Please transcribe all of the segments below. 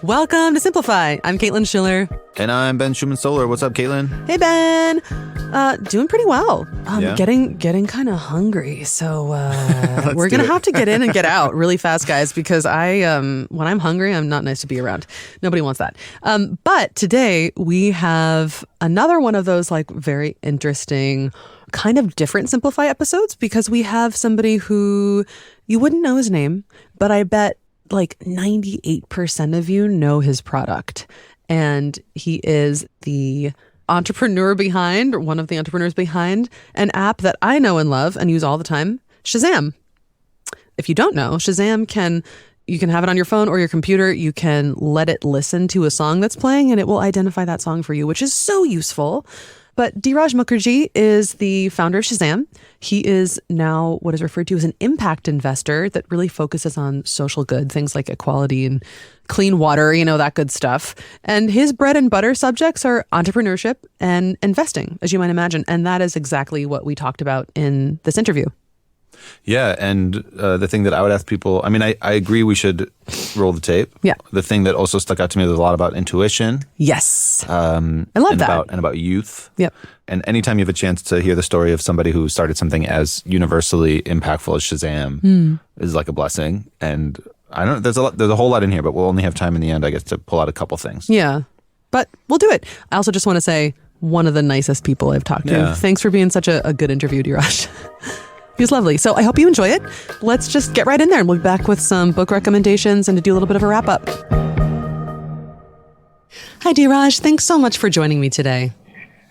Welcome to Simplify. I'm Caitlin Schiller. And I'm Ben Schumann-Solar. What's up, Caitlin? Hey, Ben. Doing pretty well. Yeah? Getting kind of hungry. So we're going to have to get in and get out really fast, guys, because when I'm hungry, I'm not nice to be around. Nobody wants that. But today we have another one of those like very interesting, kind of different Simplify episodes because we have somebody who you wouldn't know his name, but I bet like 98% of you know his product. And he is the entrepreneur behind, or one of the entrepreneurs behind, an app that I know and love and use all the time, Shazam. If you don't know, Shazam you can have it on your phone or your computer. You can let it listen to a song that's playing and it will identify that song for you, which is so useful. But Dhiraj Mukherjee is the founder of Shazam. He is now what is referred to as an impact investor that really focuses on social good, things like equality and clean water, that good stuff. And his bread and butter subjects are entrepreneurship and investing, as you might imagine. And that is exactly what we talked about in this interview. Yeah, and the thing that I would ask people, I agree we should roll the tape. Yeah. The thing that also stuck out to me was a lot about intuition. Yes. I love that. And about youth. Yep. And anytime you have a chance to hear the story of somebody who started something as universally impactful as Shazam is like a blessing. And I don't know, there's a whole lot in here, but we'll only have time in the end, I guess, to pull out a couple things. Yeah. But we'll do it. I also just want to say, one of the nicest people I've talked to. Yeah. Thanks for being such a good interview, Dhiraj. He was lovely. So I hope you enjoy it. Let's just get right in there and we'll be back with some book recommendations and to do a little bit of a wrap up. Hi, Dhiraj. Thanks so much for joining me today.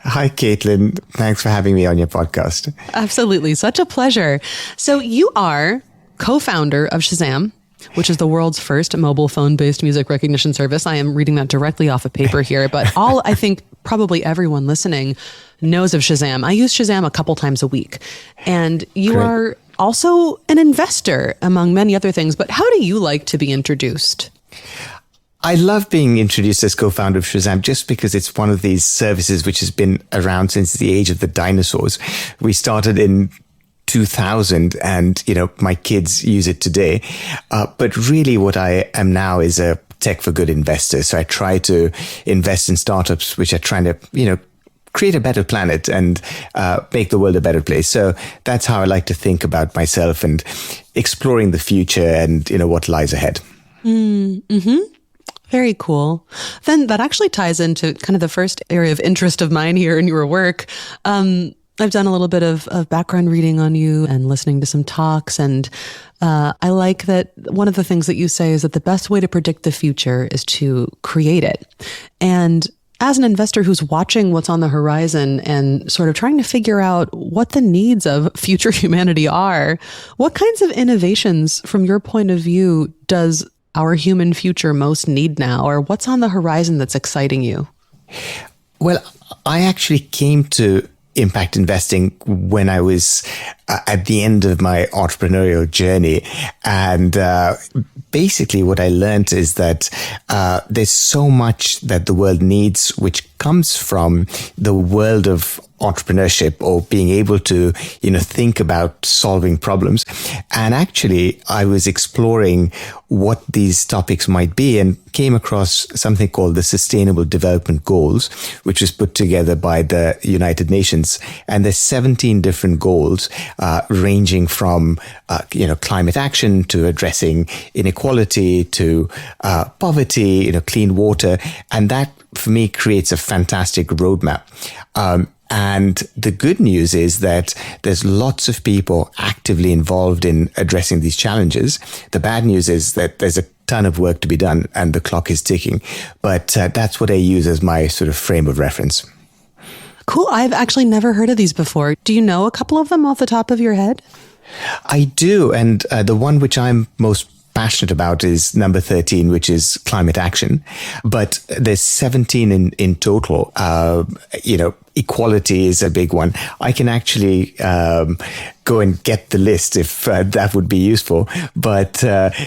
Hi, Caitlin. Thanks for having me on your podcast. Absolutely. Such a pleasure. So you are co-founder of Shazam, which is the world's first mobile phone-based music recognition service. I am reading that directly off of paper here, but I think probably everyone listening knows of Shazam. I use Shazam a couple times a week. And you Great. are also an investor, among many other things. But how do you like to be introduced? I love being introduced as co-founder of Shazam just because it's one of these services which has been around since the age of the dinosaurs. We started in 2000 and, my kids use it today. But really what I am now is a tech for good investor. So I try to invest in startups which are trying to, create a better planet and make the world a better place. So that's how I like to think about myself and exploring the future and, what lies ahead. Mm-hmm. Very cool. Then that actually ties into kind of the first area of interest of mine here in your work. I've done a little bit of background reading on you and listening to some talks. And I like that one of the things that you say is that the best way to predict the future is to create it. And as an investor who's watching what's on the horizon and sort of trying to figure out what the needs of future humanity are, what kinds of innovations from your point of view does our human future most need now? Or what's on the horizon that's exciting you? Well, I actually came to impact investing when I was at the end of my entrepreneurial journey. And basically what I learned is that there's so much that the world needs, which comes from the world of entrepreneurship or being able to, think about solving problems. And actually, I was exploring what these topics might be and came across something called the Sustainable Development Goals, which was put together by the United Nations. And there's 17 different goals, ranging from, climate action to addressing inequality to poverty, clean water. And that, for me, creates a fantastic roadmap. And the good news is that there's lots of people actively involved in addressing these challenges. The bad news is that there's a ton of work to be done and the clock is ticking. But that's what I use as my sort of frame of reference. Cool. I've actually never heard of these before. Do you know a couple of them off the top of your head? I do. And the one which I'm most passionate about is number 13, which is climate action. But there's 17 in total. Equality is a big one. I can actually go and get the list if that would be useful. But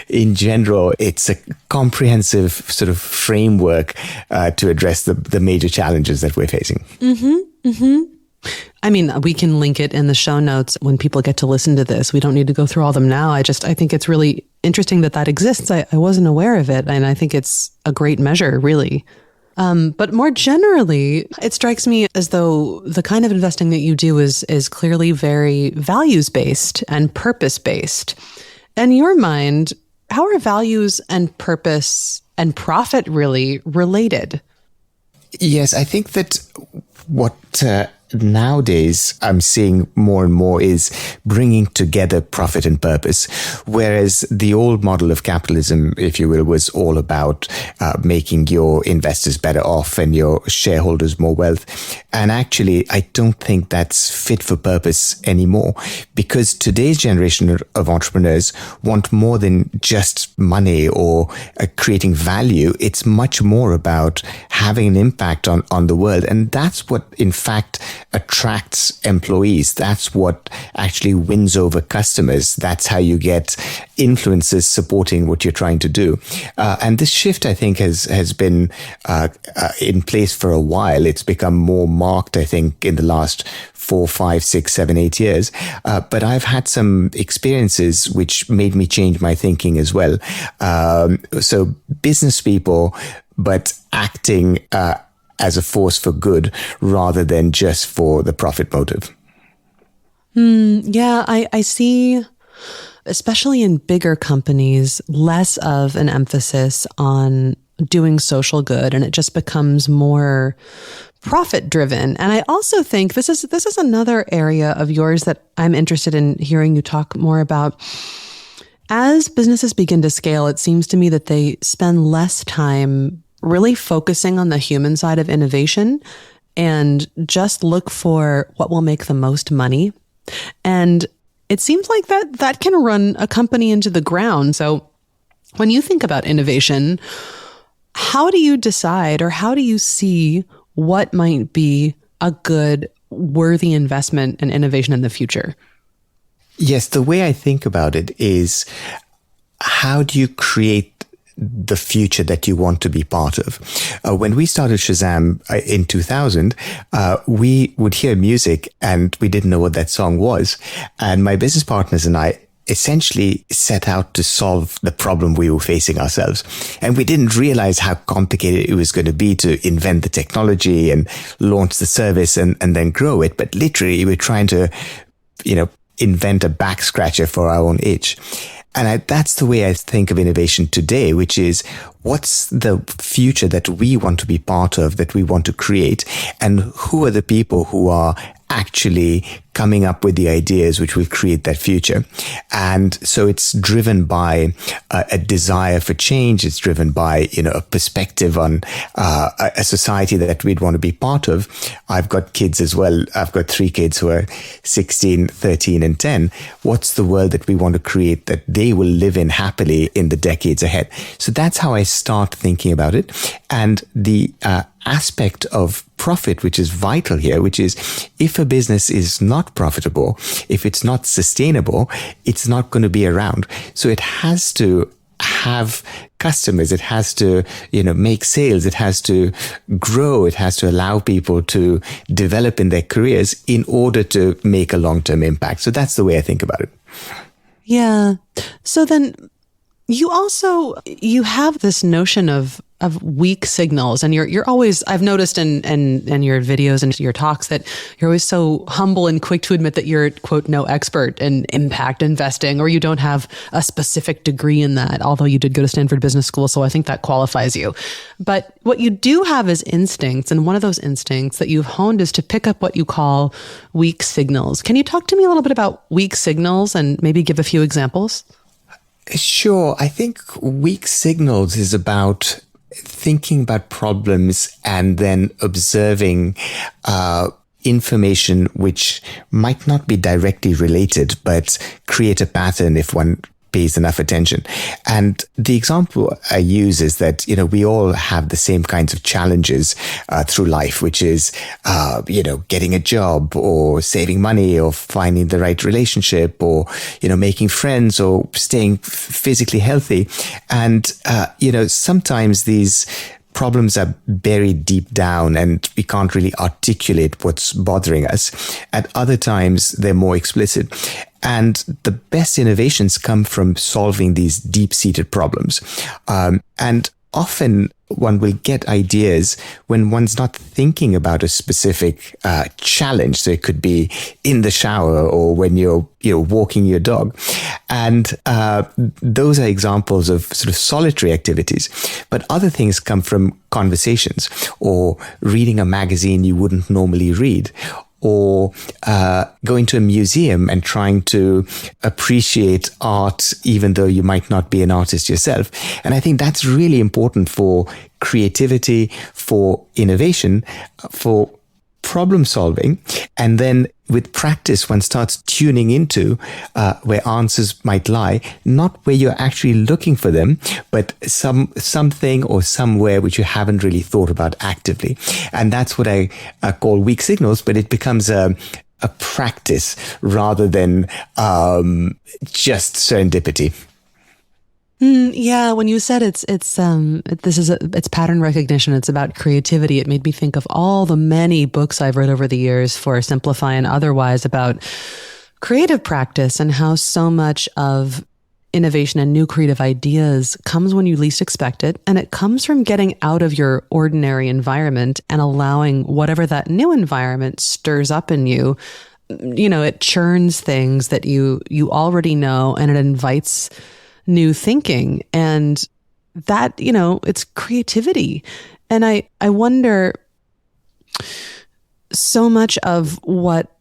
in general, it's a comprehensive sort of framework to address the major challenges that we're facing. Mm-hmm. Mm-hmm. I mean, we can link it in the show notes when people get to listen to this. We don't need to go through all of them now. I think it's really interesting that exists. I wasn't aware of it. And I think it's a great measure, really. But more generally, it strikes me as though the kind of investing that you do is clearly very values-based and purpose-based. In your mind, how are values and purpose and profit really related? Yes, I think that what nowadays I'm seeing more and more is bringing together profit and purpose, whereas the old model of capitalism, if you will, was all about making your investors better off and your shareholders more wealth. And actually, I don't think that's fit for purpose anymore, because today's generation of entrepreneurs want more than just money or creating value. It's much more about having an impact on the world. And that's what, in fact, attracts employees. That's what actually wins over customers. That's how you get influencers supporting what you're trying to do. And this shift, I think, has been in place for a while. It's become more marked, I think, in the last 4, 5, 6, 7, 8 years. But I've had some experiences which made me change my thinking as well. So business people, but acting as a force for good rather than just for the profit motive. Yeah, I see, especially in bigger companies, less of an emphasis on doing social good, and it just becomes more profit driven. And I also think this is another area of yours that I'm interested in hearing you talk more about. As businesses begin to scale, it seems to me that they spend less time really focusing on the human side of innovation and just look for what will make the most money. And it seems like that can run a company into the ground. So when you think about innovation, how do you decide, or how do you see what might be a good, worthy investment in innovation in the future? Yes, the way I think about it is, how do you create the future that you want to be part of? When we started Shazam in 2000, we would hear music and we didn't know what that song was. And my business partners and I essentially set out to solve the problem we were facing ourselves. And we didn't realize how complicated it was going to be to invent the technology and launch the service and then grow it. But literally, we're trying to, invent a back scratcher for our own itch. And that's the way I think of innovation today, which is, what's the future that we want to be part of, that we want to create, and who are the people who are actually coming up with the ideas which will create that future. And so it's driven by a desire for change. It's driven by, a perspective on a society that we'd want to be part of. I've got kids as well. I've got 3 kids who are 16, 13, and 10. What's the world that we want to create that they will live in happily in the decades ahead? So that's how I start thinking about it. And the aspect of profit, which is vital here, which is, if a business is not profitable, if it's not sustainable, it's not going to be around. So it has to have customers, it has to, make sales, it has to grow, it has to allow people to develop in their careers in order to make a long-term impact. So that's the way I think about it. Yeah. So then you have this notion of weak signals, and you're always, I've noticed in your videos and your talks, that you're always so humble and quick to admit that you're, quote, no expert in impact investing, or you don't have a specific degree in that, although you did go to Stanford Business School, so I think that qualifies you. But what you do have is instincts, and one of those instincts that you've honed is to pick up what you call weak signals. Can you talk to me a little bit about weak signals and maybe give a few examples? Sure. I think weak signals is about thinking about problems and then observing information which might not be directly related, but create a pattern if one pays enough attention. And the example I use is that, we all have the same kinds of challenges through life, which is, getting a job, or saving money, or finding the right relationship, or, making friends, or staying physically healthy. And, sometimes these problems are buried deep down and we can't really articulate what's bothering us. At other times, they're more explicit. And the best innovations come from solving these deep-seated problems. And often one will get ideas when one's not thinking about a specific challenge. So it could be in the shower or when you're walking your dog. And those are examples of sort of solitary activities. But other things come from conversations or reading a magazine you wouldn't normally read, or going to a museum and trying to appreciate art even though you might not be an artist yourself. And I think that's really important for creativity, for innovation, for problem solving. And then with practice, one starts tuning into where answers might lie, not where you're actually looking for them, but something or somewhere which you haven't really thought about actively. And that's what I call weak signals, but it becomes a practice rather than just serendipity. Yeah, when you said it's pattern recognition, it's about creativity, it made me think of all the many books I've read over the years for Simplify and otherwise about creative practice and how so much of innovation and new creative ideas comes when you least expect it. And it comes from getting out of your ordinary environment and allowing whatever that new environment stirs up in you. It churns things that you already know, and it invites new thinking, and that, it's creativity. And I wonder, so much of what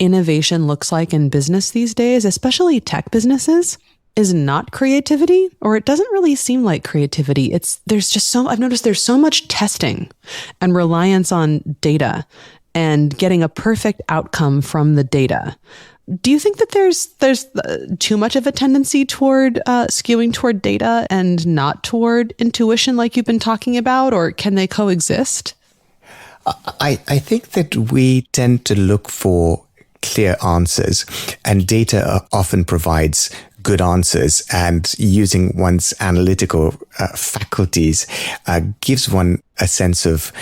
innovation looks like in business these days, especially tech businesses, is not creativity, or it doesn't really seem like creativity. I've noticed there's so much testing and reliance on data and getting a perfect outcome from the data. Do you think that there's too much of a tendency toward skewing toward data and not toward intuition like you've been talking about, or can they coexist? I think that we tend to look for clear answers, and data often provides good answers, and using one's analytical faculties gives one a sense of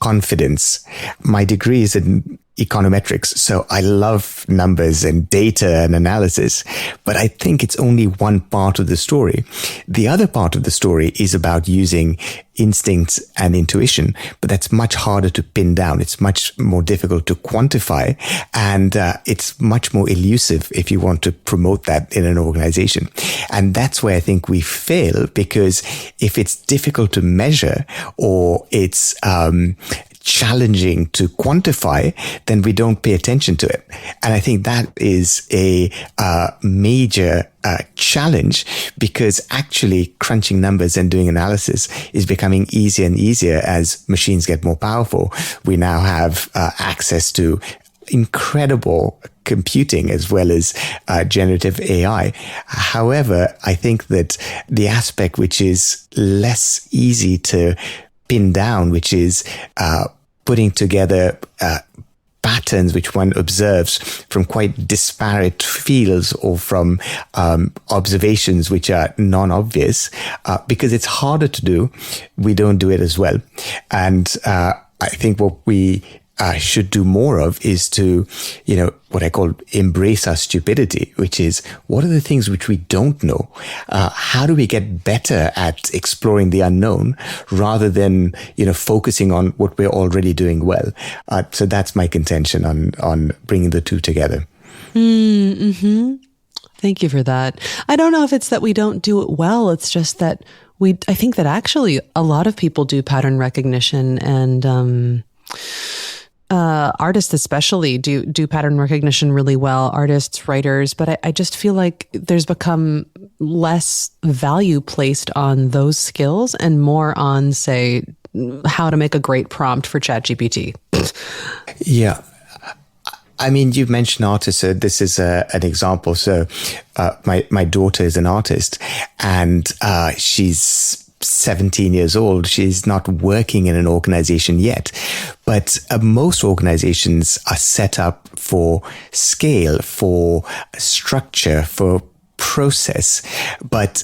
confidence. My degree is in econometrics, so I love numbers and data and analysis, but I think it's only one part of the story. The other part of the story is about using instincts and intuition, but that's much harder to pin down. It's much more difficult to quantify, and it's much more elusive if you want to promote that in an organization. And that's where I think we fail, because if it's difficult to measure or it's challenging to quantify, then we don't pay attention to it. And I think that is a major challenge, because actually crunching numbers and doing analysis is becoming easier and easier as machines get more powerful. We now have access to incredible computing as well as generative AI. However, I think that the aspect which is less easy to pin down, which is putting together patterns which one observes from quite disparate fields or from observations which are non-obvious, because it's harder to do, we don't do it as well. And I think what we should do more of is to, what I call embrace our stupidity, which is, what are the things which we don't know? How do we get better at exploring the unknown rather than, focusing on what we're already doing well? So that's my contention on bringing the two together. Mm-hmm. Thank you for that. I don't know if it's that we don't do it well. It's just that I think that actually a lot of people do pattern recognition, and artists especially do pattern recognition really well, artists, writers, but I just feel like there's become less value placed on those skills and more on, say, how to make a great prompt for ChatGPT. Yeah. I mean, you've mentioned artists, so this is an example. So my daughter is an artist, and she's 17 years old. She's not working in an organization yet, but most organizations are set up for scale, for structure, for process. But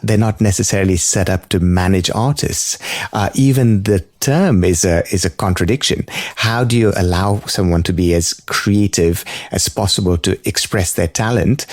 they're not necessarily set up to manage artists. Even the term is a contradiction. How do you allow someone to be as creative as possible to express their talent,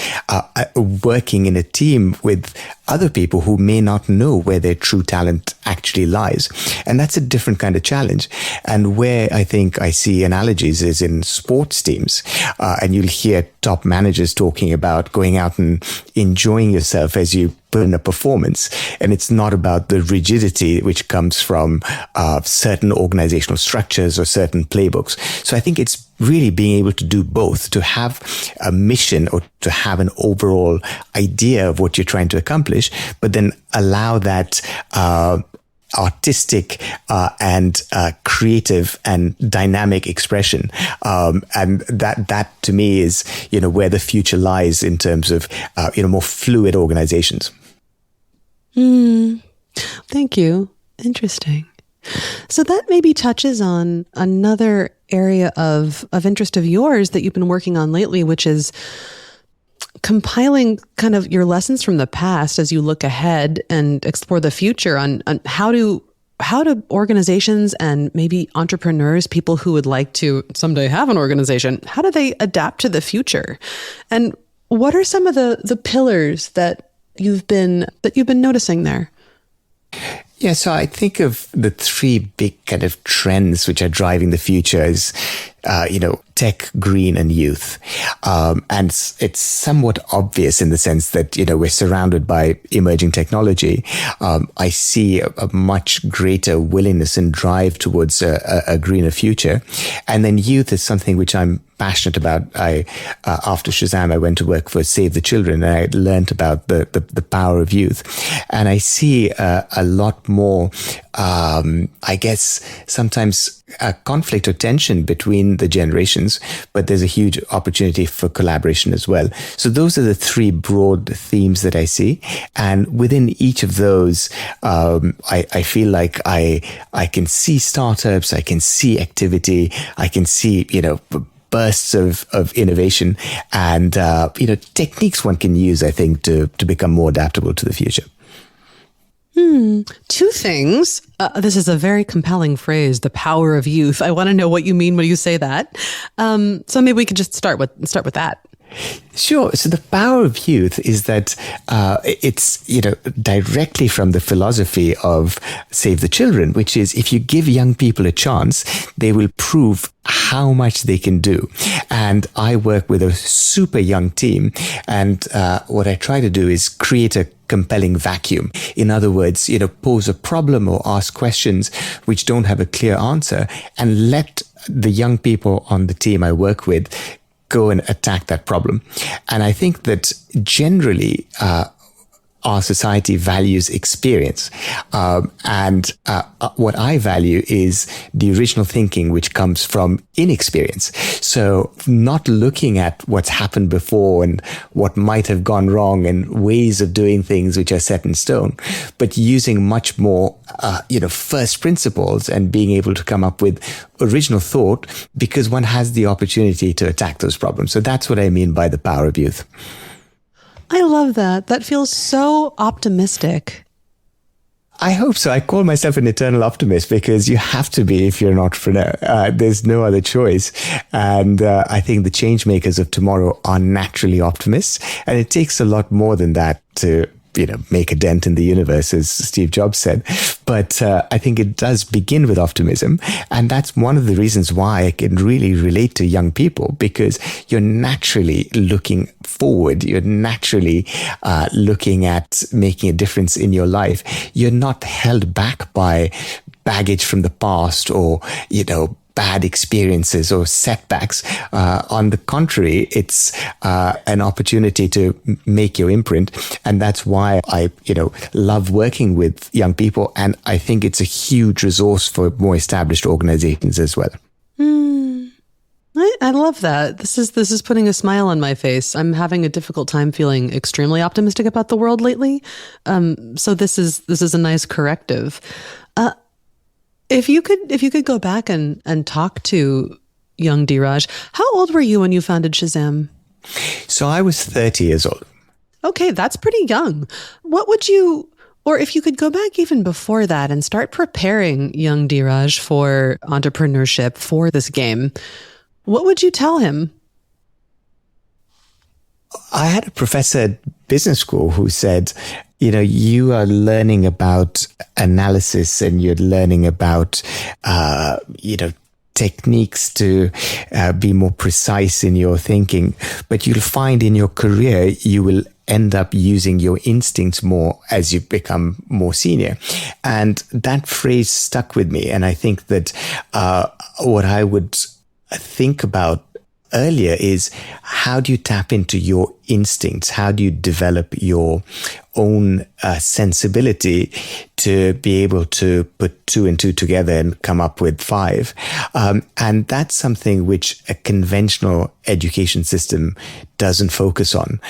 working in a team with other people who may not know where their true talent actually lies? And that's a different kind of challenge. And where I think I see analogies is in sports teams. And you'll hear top managers talking about going out and enjoying yourself as you put in a performance. And it's not about the rigidity which comes from certain organizational structures or certain playbooks. So I think it's really being able to do both, to have a mission or to have an overall idea of what you're trying to accomplish, but then allow that artistic and creative and dynamic expression, and that to me is where the future lies in terms of more fluid organizations. Thank you. Interesting. So that maybe touches on another area of interest of yours that you've been working on lately, which is compiling kind of your lessons from the past as you look ahead and explore the future on how do organizations and maybe entrepreneurs, people who would like to someday have an organization, how do they adapt to the future? And what are some of the pillars that you've been noticing there? Yeah, so I think of the three big kind of trends which are driving the future is, tech, green, and youth. And it's somewhat obvious in the sense that, we're surrounded by emerging technology. I see a much greater willingness and drive towards a greener future. And then youth is something which I'm passionate about. After Shazam, I went to work for Save the Children, and I learned about the power of youth. And I see a lot more, I guess, sometimes a conflict or tension between the generations, but there's a huge opportunity for collaboration as well. So those are the three broad themes that I see. And within each of those, I feel like I can see startups, I can see activity, I can see, bursts of innovation and, techniques one can use, I think, to become more adaptable to the future. Two things. This is a very compelling phrase, the power of youth. I want to know what you mean when you say that. So maybe we could just start with that. Sure. So the power of youth is that it's, directly from the philosophy of Save the Children, which is if you give young people a chance, they will prove how much they can do. And I work with a super young team. And what I try to do is create a compelling vacuum. In other words, pose a problem or ask questions which don't have a clear answer and let the young people on the team I work with go and attack that problem. And I think that generally, our society values experience. And what I value is the original thinking, which comes from inexperience. So not looking at what's happened before and what might have gone wrong and ways of doing things which are set in stone, but using much more, first principles and being able to come up with original thought because one has the opportunity to attack those problems. So that's what I mean by the power of youth. I love that. That feels so optimistic. I hope so. I call myself an eternal optimist because you have to be if you're an entrepreneur. There's no other choice. And I think the change makers of tomorrow are naturally optimists. And it takes a lot more than that to make a dent in the universe, as Steve Jobs said. But I think it does begin with optimism. And that's one of the reasons why I can really relate to young people, because you're naturally looking forward. You're naturally looking at making a difference in your life. You're not held back by baggage from the past or, bad experiences or setbacks. On the contrary, it's an opportunity to make your imprint. And that's why I, love working with young people. And I think it's a huge resource for more established organizations as well. I love that. This is putting a smile on my face. I'm having a difficult time feeling extremely optimistic about the world lately. So this is a nice corrective. If you could go back and talk to young Dhiraj, how old were you when you founded Shazam? So I was 30 years old. Okay, that's pretty young. What would you, or if you could go back even before that and start preparing young Dhiraj for entrepreneurship, for this game, what would you tell him? I had a professor at business school who said, you are learning about analysis and you're learning about, techniques to be more precise in your thinking. But you'll find in your career, you will end up using your instincts more as you become more senior. And that phrase stuck with me. And I think that what I would think about earlier is, how do you tap into your instincts? How do you develop your own sensibility to be able to put 2 and 2 together and come up with 5? And that's something which a conventional education system doesn't focus on.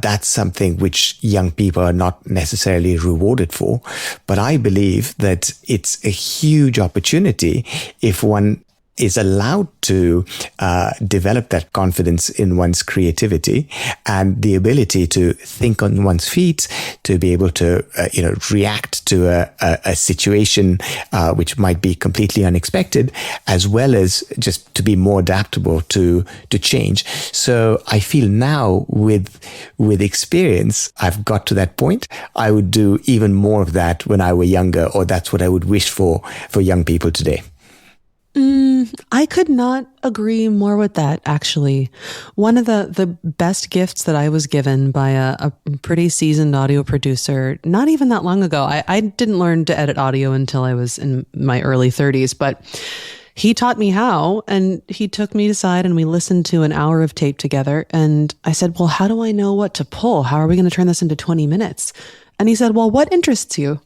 That's something which young people are not necessarily rewarded for. But I believe that it's a huge opportunity if one is allowed to develop that confidence in one's creativity and the ability to think on one's feet, to be able to react to a situation which might be completely unexpected, as well as just to be more adaptable to change. So I feel now with experience, I've got to that point. I would do even more of that when I were younger, or that's what I would wish for young people today. I could not agree more with that, actually. One of the best gifts that I was given by a pretty seasoned audio producer, not even that long ago. I didn't learn to edit audio until I was in my early 30s, but he taught me how, and he took me aside and we listened to an hour of tape together. And I said, well, how do I know what to pull? How are we going to turn this into 20 minutes? And he said, well, what interests you?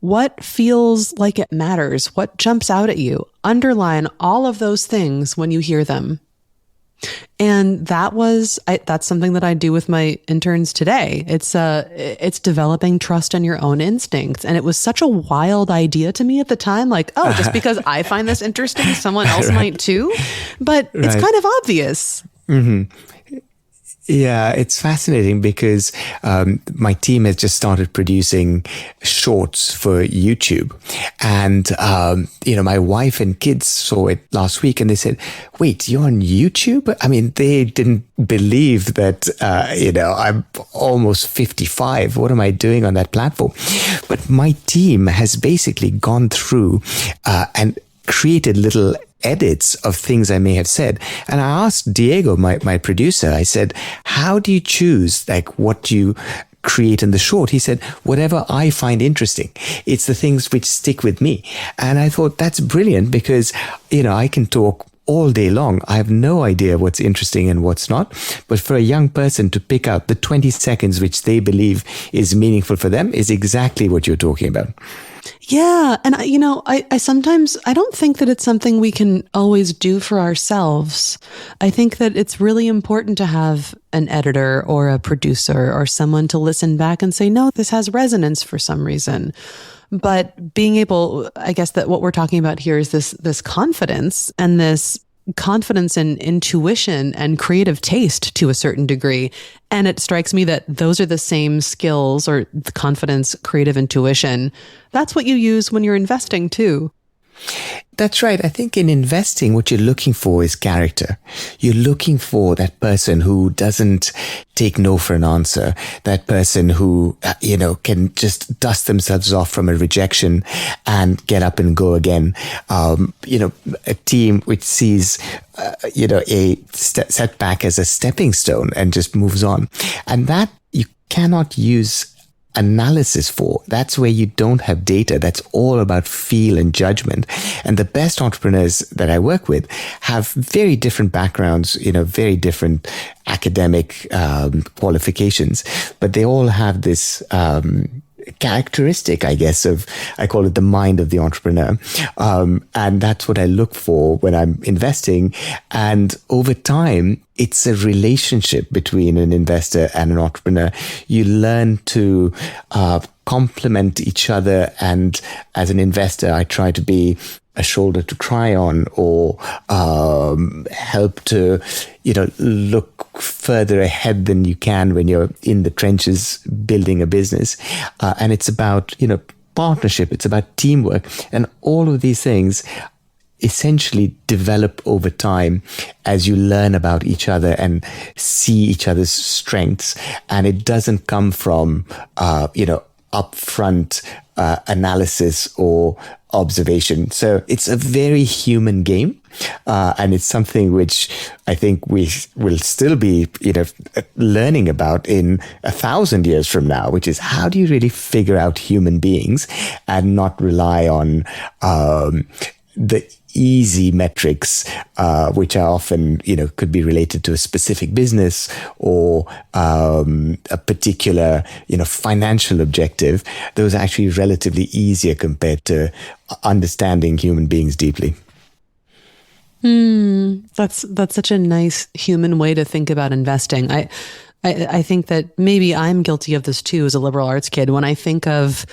What feels like it matters? What jumps out at you? Underline all of those things when you hear them. And that's something that I do with my interns today. It's developing trust in your own instincts. And it was such a wild idea to me at the time. Like, oh, just because I find this interesting, someone else might too. But it's kind of obvious. Mm-hmm. Yeah, it's fascinating because my team has just started producing shorts for YouTube. And, my wife and kids saw it last week and they said, wait, you're on YouTube? I mean, they didn't believe that, I'm almost 55. What am I doing on that platform? But my team has basically gone through and created little edits of things I may have said. And I asked Diego, my producer, I said, how do you choose what you create in the short? He said, whatever I find interesting. It's the things which stick with me. And I thought that's brilliant because, I can talk all day long. I have no idea what's interesting and what's not. But for a young person to pick out the 20 seconds which they believe is meaningful for them is exactly what you're talking about. Yeah. And, I sometimes, I don't think that it's something we can always do for ourselves. I think that it's really important to have an editor or a producer or someone to listen back and say, no, this has resonance for some reason. But being able, I guess that what we're talking about here is this confidence and this confidence in intuition and creative taste to a certain degree. And it strikes me that those are the same skills, or the confidence, creative intuition. That's what you use when you're investing too. That's right. I think in investing, what you're looking for is character. You're looking for that person who doesn't take no for an answer, that person who, can just dust themselves off from a rejection and get up and go again. A team which sees, a setback as a stepping stone and just moves on. And that you cannot use analysis for. That's where you don't have data. That's all about feel and judgment. And the best entrepreneurs that I work with have very different backgrounds, very different academic qualifications, but they all have this characteristic, I guess, I call it the mind of the entrepreneur. And that's what I look for when I'm investing. And over time, it's a relationship between an investor and an entrepreneur. You learn to complement each other. And as an investor, I try to be a shoulder to cry on, or help to, look further ahead than you can when you're in the trenches building a business. And it's about, partnership. It's about teamwork. And all of these things essentially develop over time as you learn about each other and see each other's strengths. And it doesn't come from, upfront analysis or observation. So it's a very human game. And it's something which I think we will still be, learning about in 1,000 years from now, which is how do you really figure out human beings and not rely on the easy metrics, which are often, could be related to a specific business or a particular, financial objective. Those are actually relatively easier compared to understanding human beings deeply. That's such a nice human way to think about investing. I think that maybe I'm guilty of this too as a liberal arts kid. When I think of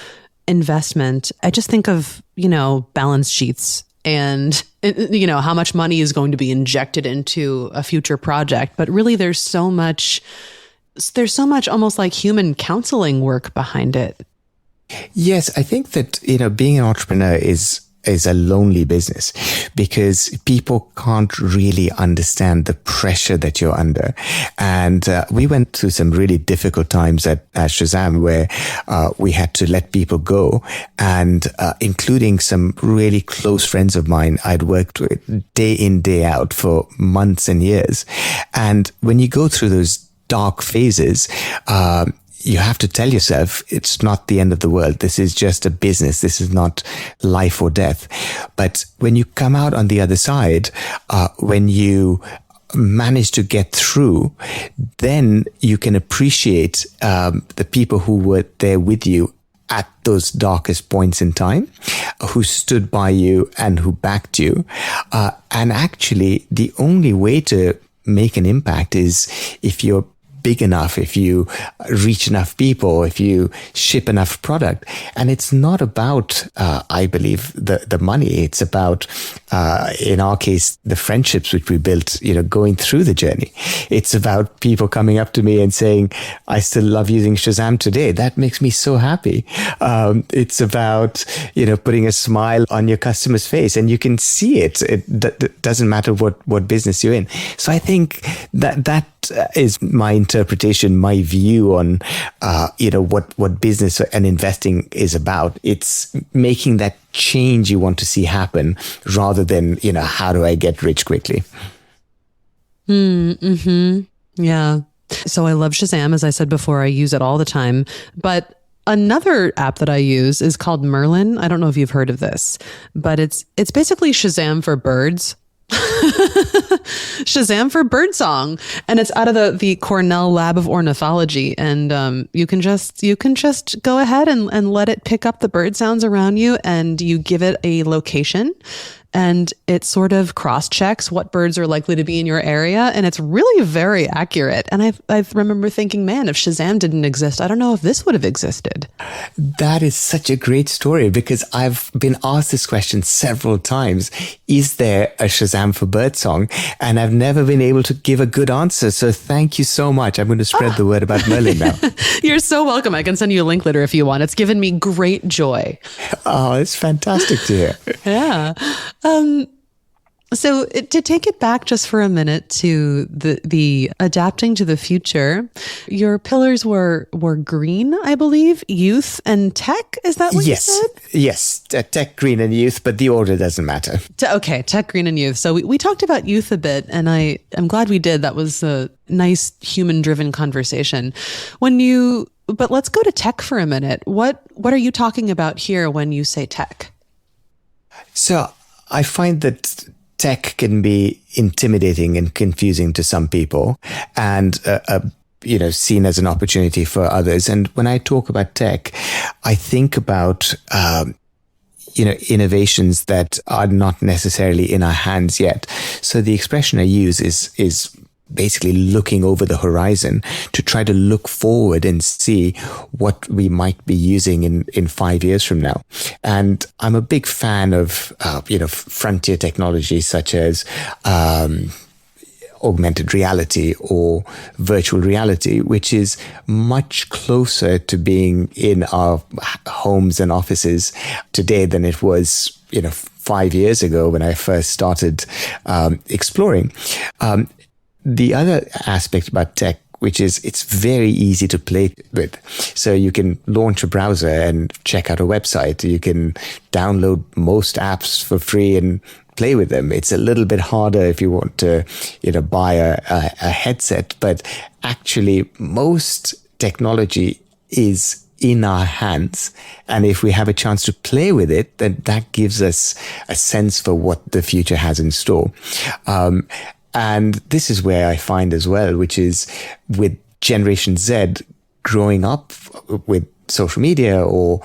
investment, I just think of, balance sheets and, how much money is going to be injected into a future project. But really there's so much almost like human counseling work behind it. Yes, I think that, being an entrepreneur is a lonely business because people can't really understand the pressure that you're under. And we went through some really difficult times at Shazam where we had to let people go, and including some really close friends of mine I'd worked with day in, day out for months and years. And when you go through those dark phases, you have to tell yourself it's not the end of the world. This is just a business. This is not life or death. But when you come out on the other side, when you manage to get through, then you can appreciate the people who were there with you at those darkest points in time, who stood by you and who backed you. And actually, the only way to make an impact is if you're big enough, if you reach enough people, if you ship enough product. And it's not about, I believe, the money. It's about, in our case, the friendships which we built, going through the journey. It's about people coming up to me and saying, I still love using Shazam today. That makes me so happy. It's about, putting a smile on your customer's face, and you can see it. It doesn't matter what business you're in. So I think that is my interpretation, my view on, what business and investing is about. It's making that change you want to see happen rather than, how do I get rich quickly? Yeah. So I love Shazam. As I said before, I use it all the time. But another app that I use is called Merlin. I don't know if you've heard of this, but it's basically Shazam for birds. Shazam for birdsong, and it's out of the Cornell Lab of Ornithology, and you can just go ahead and let it pick up the bird sounds around you, and you give it a location, and it sort of cross-checks what birds are likely to be in your area, and it's really very accurate. And I remember thinking, man, if Shazam didn't exist, I don't know if this would have existed. That is such a great story, because I've been asked this question several times. Is there a Shazam for birdsong? And I've never been able to give a good answer. So thank you so much. I'm going to spread the word about Merlin now. You're so welcome. I can send you a link later if you want. It's given me great joy. Oh, it's fantastic to hear. Yeah. So to take it back just for a minute to the adapting to the future, your pillars were green, I believe, youth and tech. Is that what you said? Yes. Tech, green, and youth, but the order doesn't matter. Okay. Tech, green, and youth. So we talked about youth a bit, and I'm glad we did. That was a nice human-driven conversation. But let's go to tech for a minute. What are you talking about here when you say tech? So I find that tech can be intimidating and confusing to some people, and seen as an opportunity for others. And when I talk about tech, I think about innovations that are not necessarily in our hands yet. So the expression I use is basically looking over the horizon to try to look forward and see what we might be using in 5 years from now. And I'm a big fan of, frontier technology such as, augmented reality or virtual reality, which is much closer to being in our homes and offices today than it was, 5 years ago when I first started exploring. The other aspect about tech, which is it's very easy to play with. So you can launch a browser and check out a website. You can download most apps for free and play with them. It's a little bit harder if you want to, buy a headset, but actually most technology is in our hands. And if we have a chance to play with it, then that gives us a sense for what the future has in store. And this is where I find as well, which is with Generation Z growing up with social media or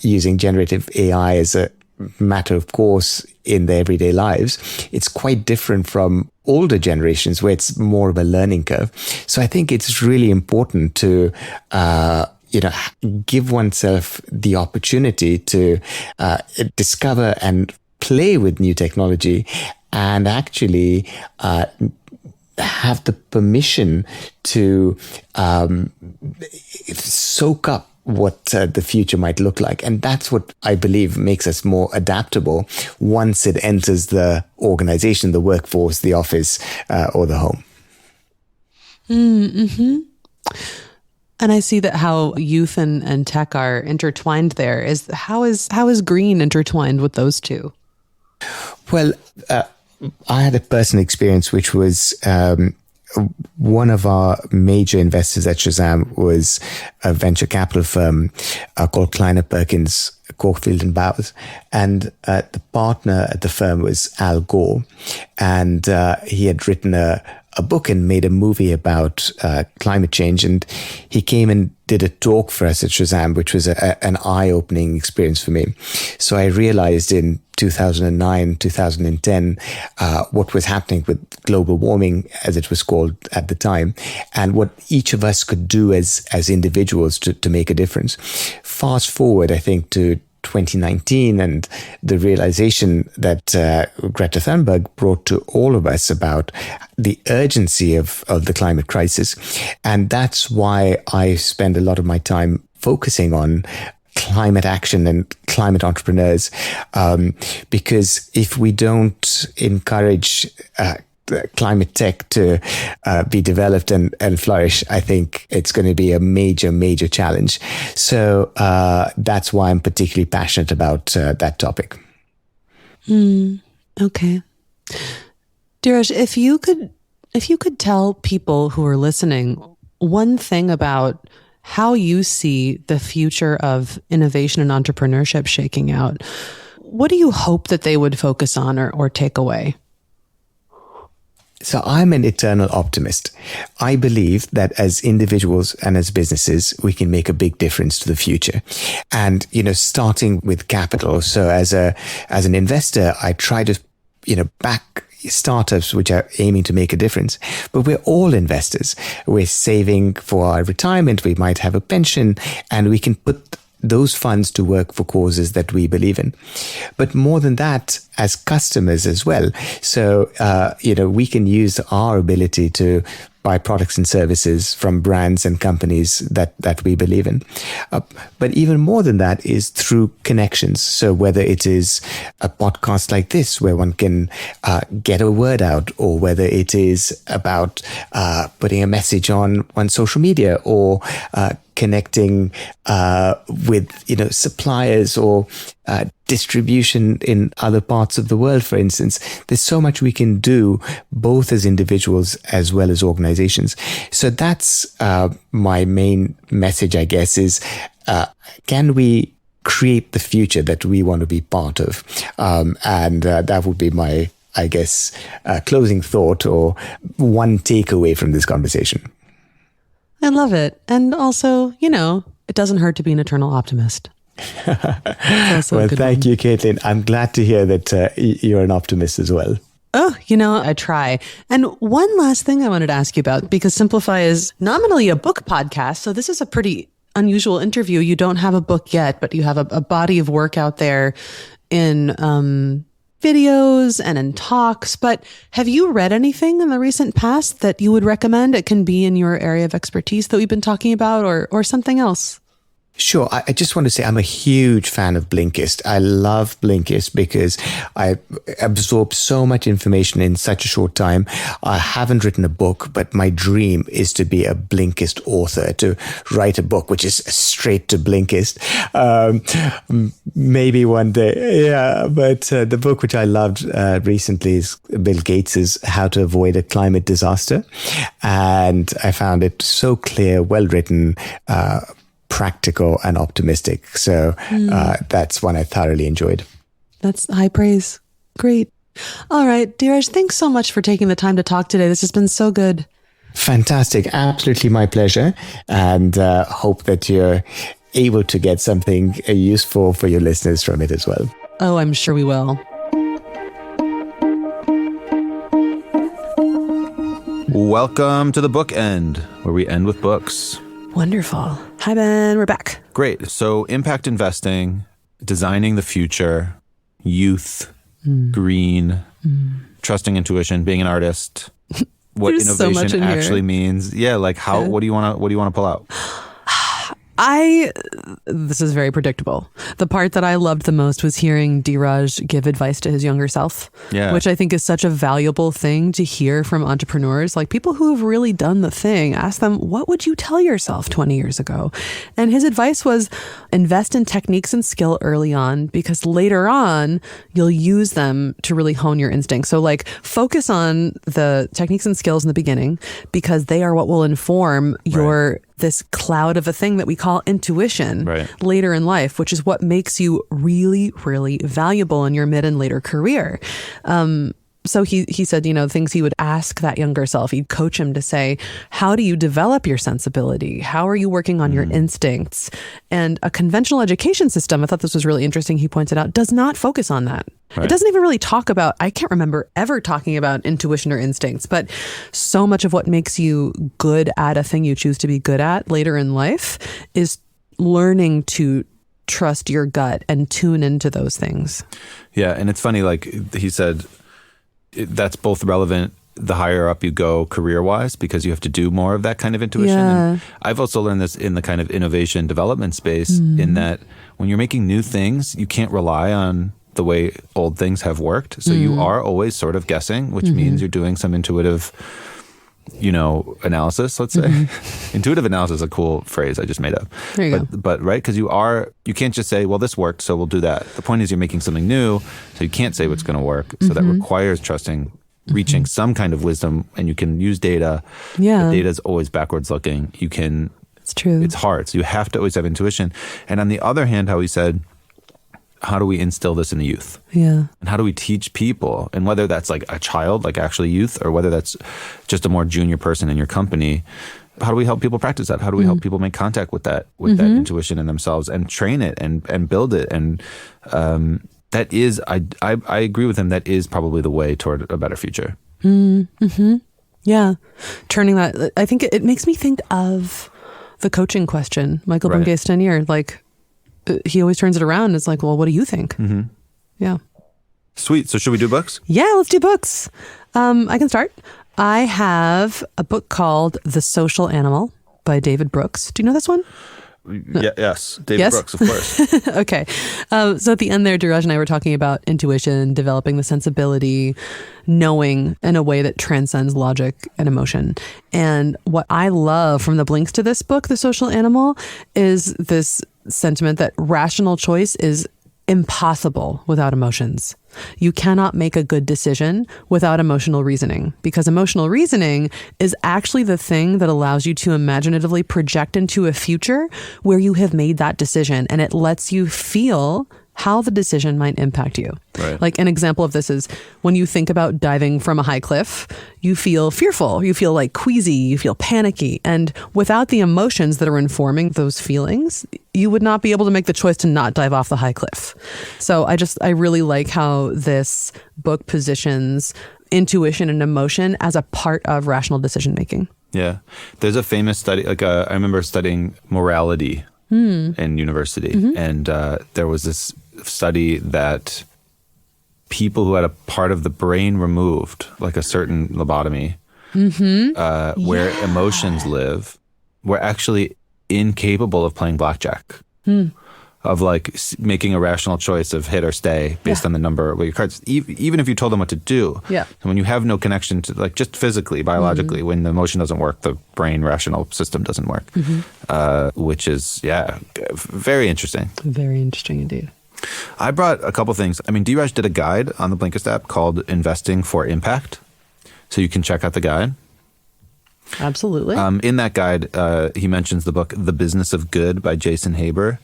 using generative AI as a matter of course in their everyday lives, it's quite different from older generations where it's more of a learning curve. So I think it's really important to give oneself the opportunity to discover and play with new technology and actually have the permission to soak up what the future might look like. And that's what I believe makes us more adaptable once it enters the organization, the workforce, the office, or the home. Mm-hmm. And I see that how youth and tech are intertwined there. How is green intertwined with those two? Well, I had a personal experience, which was one of our major investors at Shazam was a venture capital firm called Kleiner Perkins, Corfield and Bowers. And the partner at the firm was Al Gore. And he had written a book and made a movie about climate change. And he came and did a talk for us at Shazam, which was an eye-opening experience for me. So I realized in 2009, 2010, what was happening with global warming, as it was called at the time, and what each of us could do as individuals to make a difference. Fast forward, I think, to 2019 and the realization that Greta Thunberg brought to all of us about the urgency of the climate crisis. And that's why I spend a lot of my time focusing on climate action and climate entrepreneurs, because if we don't encourage climate tech to be developed and flourish, I think it's going to be a major, major challenge. So that's why I'm particularly passionate about that topic. Okay. Dhiraj, if you could tell people who are listening one thing about how you see the future of innovation and entrepreneurship shaking out, what do you hope that they would focus on or take away? So I'm an eternal optimist. I believe that as individuals and as businesses, we can make a big difference to the future. And, starting with capital. So as an investor, I try to, back startups which are aiming to make a difference. But we're all investors. We're saving for our retirement. We might have a pension, and we can put those funds to work for causes that we believe in. But more than that, as customers as well. So, we can use our ability to buy products and services from brands and companies that we believe in. But even more than that is through connections. So whether it is a podcast like this, where one can get a word out, or whether it is about putting a message on social media, or connecting with suppliers or distribution in other parts of the world, for instance. There's so much we can do, both as individuals as well as organizations. So that's my main message, I guess, is can we create the future that we want to be part of? And that would be my, I guess, closing thought or one takeaway from this conversation. I love it. And also, it doesn't hurt to be an eternal optimist. Well, thank you, Caitlin. I'm glad to hear that you're an optimist as well. Oh, I try. And one last thing I wanted to ask you about, because Simplify is nominally a book podcast. So this is a pretty unusual interview. You don't have a book yet, but you have a body of work out there in videos and in talks. But have you read anything in the recent past that you would recommend? It can be in your area of expertise that we've been talking about or something else. Sure. I just want to say I'm a huge fan of Blinkist. I love Blinkist because I absorb so much information in such a short time. I haven't written a book, but my dream is to be a Blinkist author, to write a book, which is straight to Blinkist. Maybe one day. Yeah. But the book which I loved recently is Bill Gates's How to Avoid a Climate Disaster. And I found it so clear, well written, practical and optimistic. So that's one I thoroughly enjoyed. That's high praise. Great. All right, Dhiraj, thanks so much for taking the time to talk today. This has been so good. Fantastic. Absolutely my pleasure. And hope that you're able to get something useful for your listeners from it as well. Oh, I'm sure we will. Welcome to the Book End, where we end with books. Wonderful. Hi, Ben. We're back. Great. So impact investing, designing the future, youth, green, trusting intuition, being an artist, what There's so much innovation in actually here. means. Yeah, like how, what do you want to pull out? This is very predictable. The part that I loved the most was hearing Dhiraj give advice to his younger self, which I think is such a valuable thing to hear from entrepreneurs, like people who have really done the thing. Ask them, what would you tell yourself 20 years ago? And his advice was invest in techniques and skill early on, because later on, you'll use them to really hone your instincts. So like focus on the techniques and skills in the beginning, because they are what will inform your this cloud of a thing that we call intuition later in life, which is what makes you really, really valuable in your mid and later career. So he said, things he would ask that younger self. He'd coach him to say, how do you develop your sensibility? How are you working on your instincts? And a conventional education system, I thought this was really interesting, he pointed out, does not focus on that. It doesn't even really talk about, I can't remember ever talking about intuition or instincts, but so much of what makes you good at a thing you choose to be good at later in life is learning to trust your gut and tune into those things. Yeah. And it's funny, like he said, that's both relevant the higher up you go career-wise, because you have to do more of that kind of intuition. Yeah. And I've also learned this in the kind of innovation development space, in that when you're making new things, you can't rely on the way old things have worked. So you are always sort of guessing, which means you're doing some intuitive, analysis, let's say. Intuitive analysis is a cool phrase I just made up. There you go. But right, because you can't just say, well, this worked, so we'll do that. The point is you're making something new, so you can't say what's going to work. So that requires trusting, reaching some kind of wisdom, and you can use data. Yeah. The data is always backwards looking. It's true. It's hard. So you have to always have intuition. And on the other hand, how he said, how do we instill this in the youth? Yeah. And how do we teach people? And whether that's like a child, like actually youth, or whether that's just a more junior person in your company, how do we help people practice that? How do we help people make contact with that intuition in themselves and train it and build it? And that is, I agree with him, that is probably the way toward a better future. Yeah. Turning that, I think it makes me think of the coaching question, Michael Bungay Stenier, like, he always turns it around. It's like, well, what do you think? Yeah. Sweet. So should we do books? Yeah, let's do books. I can start. I have a book called The Social Animal by David Brooks. Do you know this one? Yes. David Brooks, of course. Okay. So at the end there, Dhiraj and I were talking about intuition, developing the sensibility, knowing in a way that transcends logic and emotion. And what I love from the links to this book, The Social Animal, is this sentiment that rational choice is impossible without emotions. You cannot make a good decision without emotional reasoning, because emotional reasoning is actually the thing that allows you to imaginatively project into a future where you have made that decision, and it lets you feel how the decision might impact you. Right. Like an example of this is when you think about diving from a high cliff, you feel fearful, you feel like queasy, you feel panicky. And without the emotions that are informing those feelings, you would not be able to make the choice to not dive off the high cliff. So I really like how this book positions intuition and emotion as a part of rational decision making. Yeah. There's a famous study, I remember studying morality in university. And there was this study that people who had a part of the brain removed, like a certain lobotomy, where emotions live, were actually incapable of playing blackjack. Of like making a rational choice of hit or stay based on the number of your cards, even if you told them what to do. Yeah. So when you have no connection to, like, just physically, biologically, when the emotion doesn't work, the brain rational system doesn't work, which is, very interesting. Very interesting indeed. I brought a couple things. I mean, Dhiraj did a guide on the Blinkist app called Investing for Impact. So you can check out the guide. Absolutely. In that guide, he mentions the book The Business of Good by Jason Haber.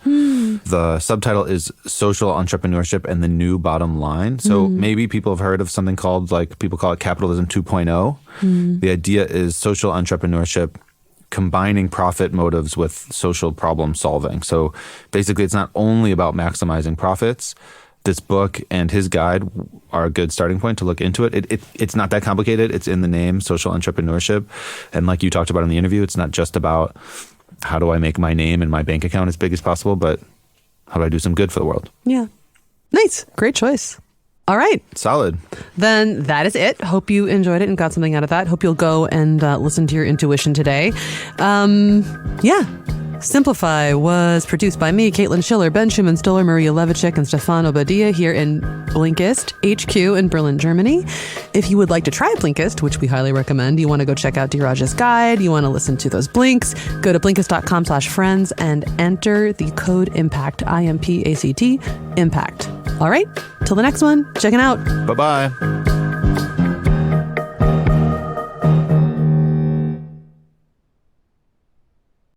The subtitle is Social Entrepreneurship and the New Bottom Line. So maybe people have heard of something called, like, people call it Capitalism 2.0. The idea is social entrepreneurship combining profit motives with social problem solving. So basically, it's not only about maximizing profits. This book and his guide are a good starting point to look into it. It's not that complicated. It's in the name, social entrepreneurship. And like you talked about in the interview, it's not just about how do I make my name and my bank account as big as possible, but how do I do some good for the world? Yeah. Nice. Great choice. All right. Solid. Then that is it. Hope you enjoyed it and got something out of that. Hope you'll go and listen to your intuition today. Simplify was produced by me, Caitlin Schiller, Ben Schumann-Stoller, Maria Levichik, and Stefan Obadia here in Blinkist HQ in Berlin, Germany. If you would like to try Blinkist, which we highly recommend, you want to go check out Dhiraj's guide, you want to listen to those blinks, go to Blinkist.com/friends and enter the code IMPACT, IMPACT, IMPACT. All right, till the next one, check it out. Bye-bye.